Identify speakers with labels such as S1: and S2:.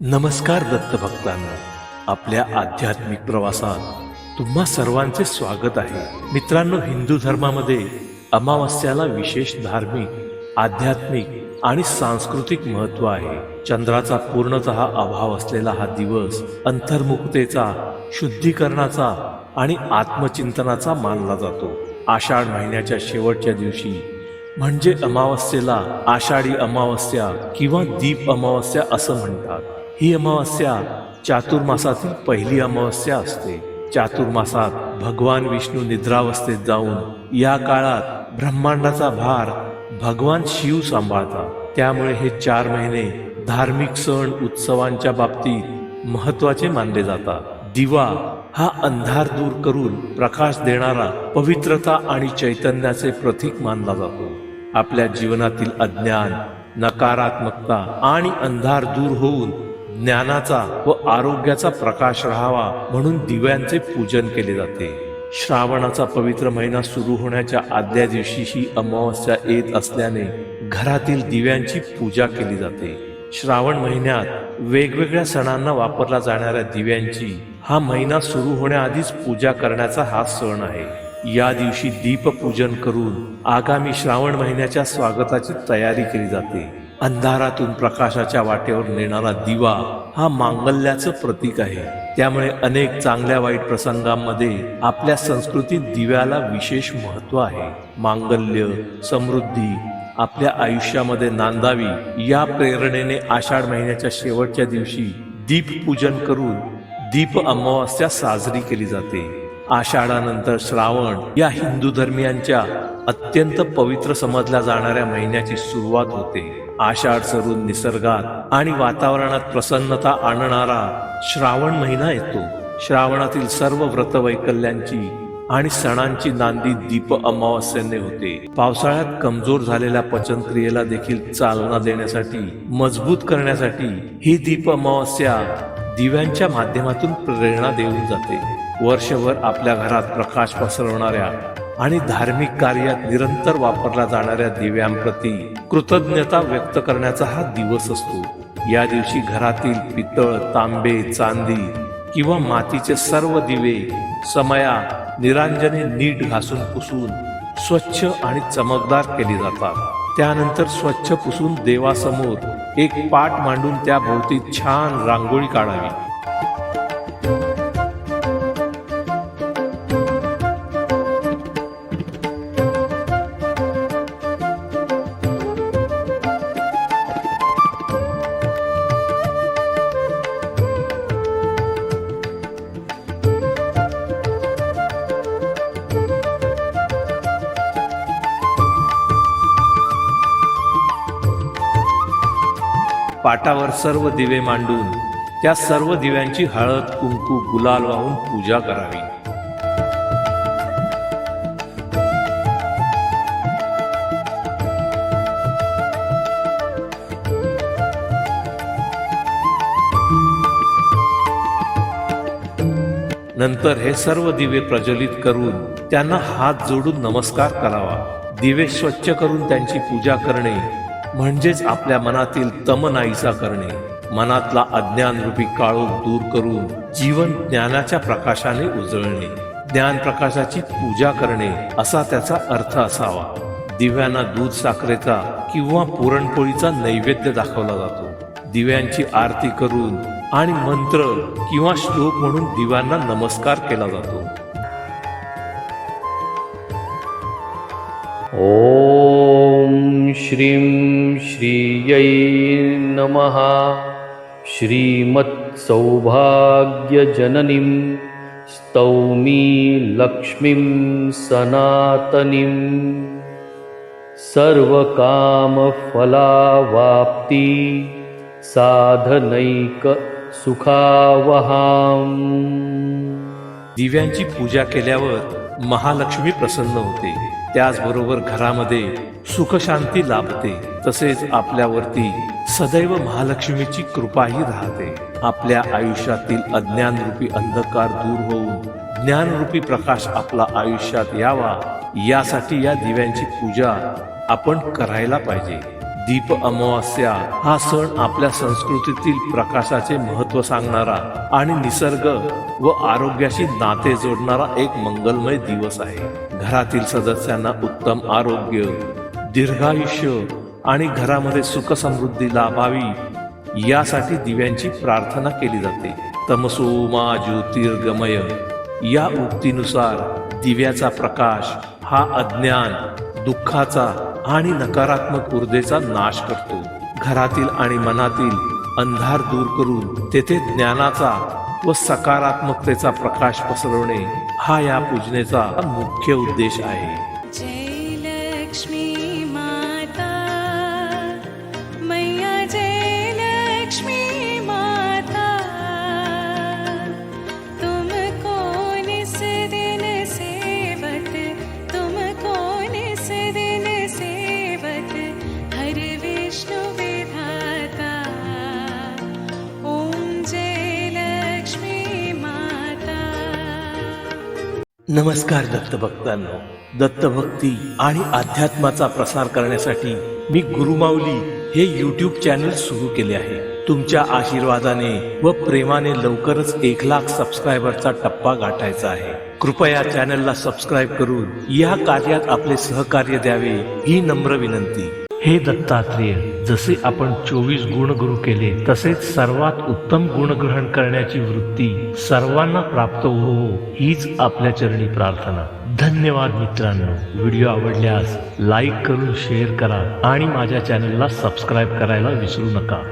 S1: नमस्कार दत्त भक्तांनो, आपल्या आध्यात्मिक प्रवासात तुम्हा सर्वांचे स्वागत आहे. मित्रांनो, हिंदू धर्मामध्ये अमावस्याला विशेष धार्मिक, आध्यात्मिक आणि सांस्कृतिक महत्त्व आहे. चंद्राचा पूर्णतः अभाव असलेला हा दिवस अंतर्मुखतेचा, शुद्धीकरणाचा आणि आत्मचिंतनाचा मानला जातो. आषाढ महिन्याच्या शेवटच्या दिवशी म्हणजे अमावस्येला आषाढी अमावस्या किंवा दीप अमावस्या असं म्हणतात. ही अमावस्या चातुर्मासातील पहिली अमावस्या असते. चातुर्मासात भगवान विष्णू निद्रावस्थेत जाऊन या काळात ब्रह्मांडाचा भार भगवान शिव सांभाळतात. त्यामुळे हे 4 महिने धार्मिक सण उत्सवांच्या बाबतीत महत्वाचे मानले जातात. दिवा हा अंधार दूर करून प्रकाश देणारा पवित्रता आणि चैतन्याचे प्रतीक मानला जातो. आपल्या जीवनातील अज्ञान, नकारात्मकता आणि अंधार दूर होऊन ज्ञानाचा व आरोग्याचा प्रकाश राहावा म्हणून दिव्यांचे पूजन केले जाते. श्रावणाचा पवित्र महिना सुरू होण्याच्या आदल्या दिवशी ही अमावस्या येत असल्याने घरातील दिव्यांची पूजा केली जाते. श्रावण महिन्यात वेगवेगळ्या सणांना वापरला जाणाऱ्या दिव्यांची हा महिना सुरू होण्याआधीच पूजा करण्याचा हा सण आहे. या दिवशी दीपपूजन करून आगामी श्रावण महिन्याच्या स्वागताची तयारी केली जाते. अंधारातून प्रकाशाच्या वाटेवर नेणारा दिवा हा मांगल्याचं प्रतीक आहे. त्यामुळे अनेक चांगल्या वाईट प्रसंगांमध्ये आपल्या संस्कृतीत दिव्याला विशेष महत्त्व आहे. मांगल्य, समृद्धी आपल्या आयुष्यामध्ये नांदावी या प्रेरणेने आषाढ महिन्याच्या शेवटच्या दिवशी दीपपूजन करून दीप अमावस्या साजरी केली जाते. आषाढानंतर श्रावण या हिंदू धर्मियांच्या अत्यंत पवित्र समजल्या जाणाऱ्या महिन्याची सुरुवात होते. आषाढ सरून निसर्गात आणि वातावरणात प्रसन्नता आणणारा श्रावण महिना येतो. श्रावणातील सर्व व्रतवैकल्यांची आणि सणांची नांदी दीप अमावस्येने होते. पावसाळ्यात कमजोर झालेल्या पचनक्रियेला देखील चालना देण्यासाठी, मजबूत करण्यासाठी ही दीप अमावस्या दिव्यांच्या माध्यमातून प्रेरणा देऊन जाते. वर्षभर आपल्या घरात प्रकाश पसरवणाऱ्या आणि धार्मिक कार्यात निरंतर वापरल्या जाणाऱ्या दिव्यांप्रती कृतज्ञता व्यक्त करण्याचा हा दिवस असतो. या दिवशी घरातील पितळ, तांबे, चांदी किंवा मातीचे सर्व दिवे समया निरांजने नीट घासून पुसून स्वच्छ आणि चमकदार केली जातात. त्यानंतर स्वच्छ पुसून देवासमोर एक पाट मांडून त्या भोवती छान रांगोळी काढावी. पाटावर सर्व दिवे मांडून त्या सर्व दिव्यांची हळद, कुंकू, गुलाल वाहून पूजा करावी. नंतर हे सर्व दिवे प्रज्वलित करून त्यांना हात जोडून नमस्कार करावा. दिवे स्वच्छ करून त्यांची पूजा करणे म्हणजेच आपल्या मनातील तम नाहीसा करणे. मनातला अज्ञानरूपी काळोख दूर करून जीवन ज्ञानाच्या प्रकाशाने उजळणे, ज्ञान प्रकाशाची पूजा करणे असा त्याचा अर्थ असावा. दिव्यांना दूध साखरेचा किंवा पुरणपोळीचा नैवेद्य दाखवला जातो. दिव्यांची आरती करून आणि मंत्र किंवा श्लोक म्हणून दिव्यांना नमस्कार केला जातो.
S2: ओम श्रीं श्रीयै नमः. श्रीमत्सौभाग्यजननीं स्तौमि लक्ष्मीं सनातनीं. सर्वकामफलावाप्ति साधनैक सुखावहाम्.
S1: दिव्यांची पूजा केल्यावर महालक्ष्मी प्रसन्न होते. त्याचबरोबर घरामध्ये सुखशांती लाभते. तसेच आपल्यावरती सदैव महालक्ष्मीची कृपाही राहते. आपल्या आयुष्यातील अज्ञानरूपी अंधकार दूर होऊन ज्ञानरूपी प्रकाश आपला आयुष्यात यावा, यासाठी या दिव्यांची पूजा आपण करायला पाहिजे. दीप अमावास्या हा सण आपल्या संस्कृतीतील प्रकाशाचे महत्त्व सांगणारा आणि निसर्ग व आरोग्याशी नाते जोडणारा एक मंगलमय दिवस आहे. घरातील सदस्यांना उत्तम आरोग्य, दीर्घायुष्य आणि घरामध्ये सुख समृद्धी लाभावी यासाठी दिव्यांची प्रार्थना केली जाते. तमसो मा ज्योतिर्गमय या उक्तीनुसार दिव्याचा प्रकाश हा अज्ञान, दुःखाचा आणि नकारात्मक ऊर्जेचा नाश करतो. घरातील आणि मनातील अंधार दूर करून तेथे ज्ञानाचा व सकारात्मकतेचा प्रकाश पसरवणे हा या पूजनेचा मुख्य उद्देश आहे.
S3: जय लक्ष्मी माता मैया, जय लक्ष्मी माता, तुमको निस दिन सेवत, तुमको निस दिन सेवत, हर विष्णु विधाता, ओम जय लक्ष्मी माता.
S1: नमस्कार दत्तभक्तांनो. दत्तभक्ती आणि अध्यात्माचा प्रसार करण्यासाठी मी गुरुमाऊली हे YouTube चॅनल सुरू केले आहे. तुमच्या आशीर्वादाने व प्रेमाने लवकरच 1,00,000 सबस्क्रायबरचा टप्पा गाठायचा आहे. कृपया चॅनलला सबस्क्राईब करून या कार्यात आपले सहकार्य द्यावे ही नम्र विनंती. हे दत्तात्रेय, जसे आपण 24 गुणगुरु केले तसेच सर्वात उत्तम गुणग्रहण करण्याची वृत्ती सर्वांना प्राप्त हो हीच आपल्या चरणी प्रार्थना. धन्यवाद मित्रांनो. व्हिडिओ आवडल्यास लाईक करून शेअर करा आणि माझ्या चॅनलला सबस्क्राईब करायला विसरू नका.